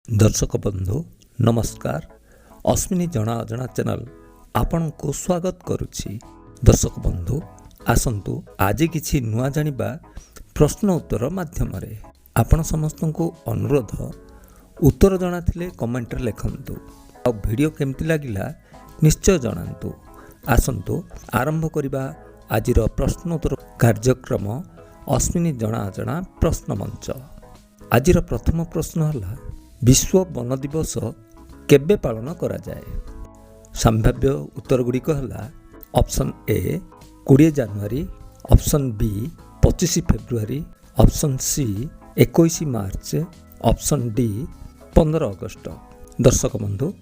दर्शक बंधु नमस्कार। अश्विनी जना अजना चैनल आपण को स्वागत करुछि। दर्शक बंधु आसंतु आज किछि नुआ जानिबा प्रश्न उत्तर माध्यम रे आपण समस्त को अनुरोध उत्तर जणाथिले कमेंट रे लिखंतु आ वीडियो केमति लागिला निश्चय जणांतु। आसंतु आरंभ करिबा आजिर प्रश्न उत्तर कार्यक्रम अश्विनी जना अजना प्रश्न मंच। आजिर प्रथम प्रश्न हला विश्व वन दिवस केबे पालन करा जाए। संभाव्य उत्तर गुड़िक है ऑप्शन ए 20 जनवरी, ऑप्शन बी 25 फेब्रुआरी, ऑप्शन सी 21 मार्च, ऑप्शन डी 15 अगस्त। दर्शक बंधु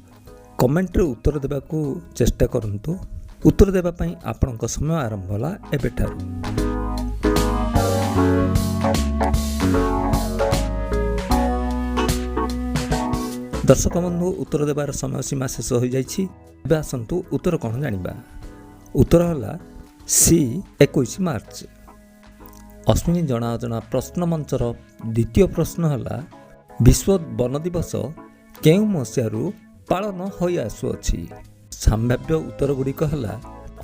कमेंट रे उत्तर देबा को चेष्टा करंतु। उत्तर देबा पई आपनक समय आरंभ होला एबेठारु। दर्शक बंधु उत्तर देवार समय सीमा शेष हो जाइछि। एबे आसंतु उत्तर कौन जानिबा। उत्तर हला सी 21 मार्च। अश्विनी जना अजना प्रश्न मंचर द्वितीय प्रश्न हला विश्व वन दिवस केउ मसियारु पालन होई आसुअछि। संभाव्य उत्तर गुड़िक हला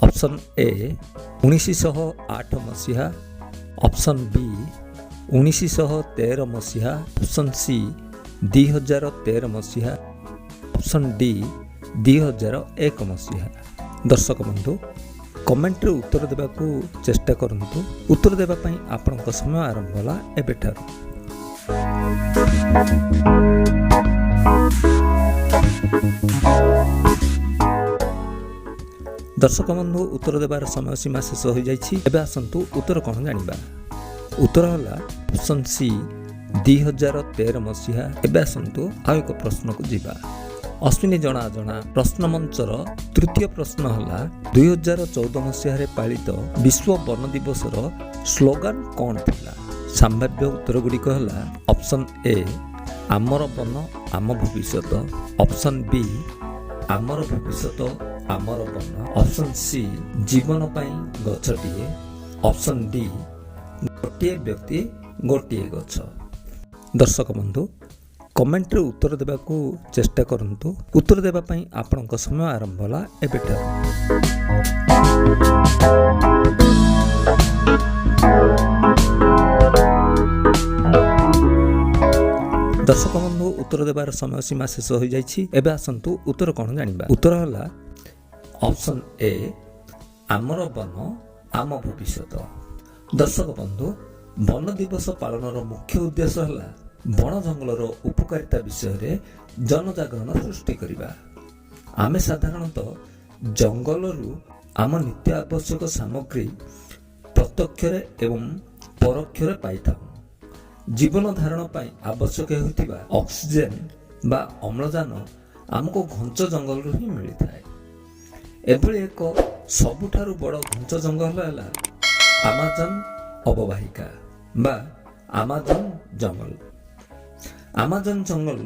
ऑप्शन ए 1908 मसिहा, ऑप्शन बी 1913 मसिहा, ऑप्शन सी 2013 मसीहा, ऑप्शन डी 2001 मसीहा। दर्शक बंधु कमेंट रे उत्तर देबा को चेष्टा करंतु। उत्तर देबा पई आपनक समय आरंभ होला एबेठारु। दर्शक बंधु उत्तर देबार समय सीमा शेष हो जाइछि। एबे आसंतु उत्तर कौन जानिबा। उत्तर होला ऑप्शन सी 2013 मसीहा। एबे आसंतु आ एक प्रश्न को जीवा। अश्विनी जना जना प्रश्न मंचर तृतीय प्रश्न हला 2014 मसीहा रे पालित विश्व वन दिवस रो स्लोगान कौन थिला। संभाव्य उत्तर गुड़िक हला ऑप्शन ए आमर वन आम भविष्यत, ऑप्शन बी आमर भविष्यत आमर वन, ऑप्शन सी जीवन पई गछटिए, ऑप्शन डी गोटिए व्यक्ति गोटिए गछ। दर्शक बंधु कमेंट रे उत्तर देबा को चेष्टा करंतु। उत्तर देबा पई आपनक समय आरंभ होला एबेठारु। दर्शक बंधु उत्तर देबार समय सीमा शेष हो जाइछि। एबे आसंतु उत्तर कौन जानिबा। उत्तर हला ऑप्शन ए आमर वन आम भविष्यत। दर्शक बंधु वन दिवस पालनर मुख्य उद्देश्य है वन जंगलर उपकारिता विषय रे जनजागरण सृष्टि करिबा। आमे साधारणतः जंगलरू आम नित्य आवश्यक सामग्री प्रत्यक्ष एवं परोक्ष पाइथाउ। जीवन धारण पाई आवश्यक होतिबा ऑक्सीजन बा अम्लजान आमको घंच जंगल ही मिलता है। एभली एक सबुठारु बड़ घंच जंगल है आमाजन अववाहिका बा आमाजन जंगल। आमाजन जंगल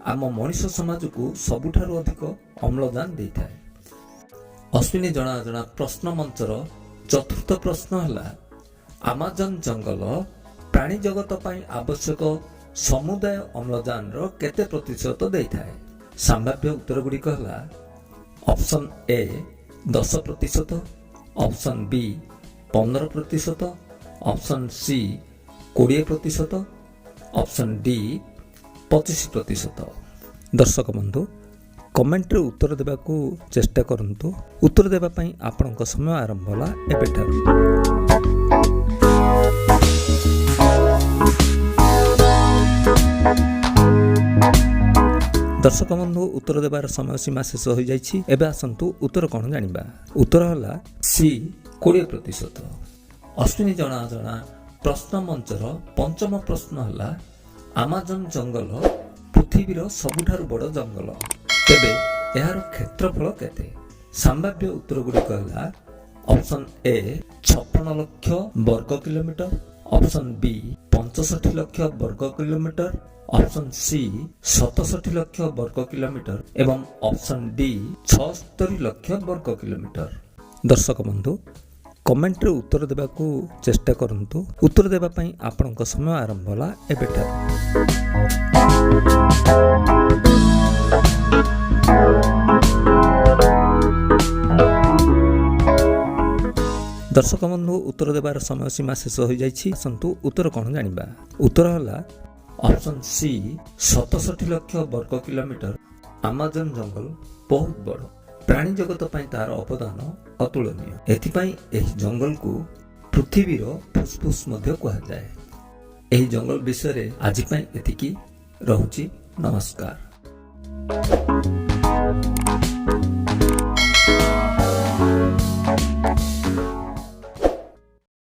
आम मनुष्य समाज को सबुठारु अधिक अम्लजान देता है। अश्विनी जना जना प्रश्न मंचर चतुर्थ प्रश्न हला आमाजन जंगल प्राणी जगत पाई आवश्यक समुदाय अम्लजान रो केते प्रतिशत देता है। संभाव्य उत्तर गुड़िक हला option A 10%, option B 15%, option C 20%, option D 25%। दर्शक बंधु कमेंट रे उत्तर देबा को चेष्टा करंतु। उत्तर देबा पई आपनक समय आरंभ होला एबेठारु। दर्शक बंधु उत्तर देबार समय सीमा शेष हो जाइछि। एबे आसंतु उत्तर कौन जानिबा। उत्तर हला सी 20%। अश्विनी जना जना प्रश्न मंचर पंचम प्रश्न हला आमाजन जंगल पृथ्वीर सबुठारु बड़ जंगल, तेबे एहार क्षेत्रफल केते। संभाव्य उत्तर गुड़िक हला ऑप्शन ए 56 लाख वर्ग किलोमीटर, ऑप्शन बी 65 लाख वर्ग किलोमीटर, ऑप्शन सी 67 लाख वर्ग किलोमीटर एवं ऑप्शन डी 76 लाख वर्ग किलोमीटर। दर्शक बंधु କମେଣ୍ଟରେ ଉତ୍ତର ଦେବାକୁ ଚେଷ୍ଟା କରନ୍ତୁ। ଉତ୍ତର ଦେବା ପାଇଁ ଆପଣଙ୍କ ସମୟ ଆରମ୍ଭ ହେଲା ଏବେଠାରୁ। ଦର୍ଶକ ବନ୍ଧୁ ଉତ୍ତର ଦେବାର ସମୟ ସୀମା ଶେଷ ହୋଇଯାଇଛି। ଆସନ୍ତୁ ଉତ୍ତର କ'ଣ ଜାଣିବା। ଉତ୍ତର ହେଲା ଅପସନ୍ ସି 67 ଲକ୍ଷ ବର୍ଗ କିଲୋମିଟର। ଆମାଜନ ଜଙ୍ଗଲ ବହୁତ ବଡ଼। ପ୍ରାଣୀ ଜଗତ ପାଇଁ ତାର ଅବଦାନ ଅତୁଳନୀୟ। ଏଥିପାଇଁ ଏହି ଜଙ୍ଗଲକୁ ପୃଥିବୀର ଫୁସଫୁସ୍ ମଧ୍ୟ କୁହାଯାଏ। ଏହି ଜଙ୍ଗଲ ବିଷୟରେ ଆଜି ପାଇଁ ଏତିକି ରହୁଛି। ନମସ୍କାର।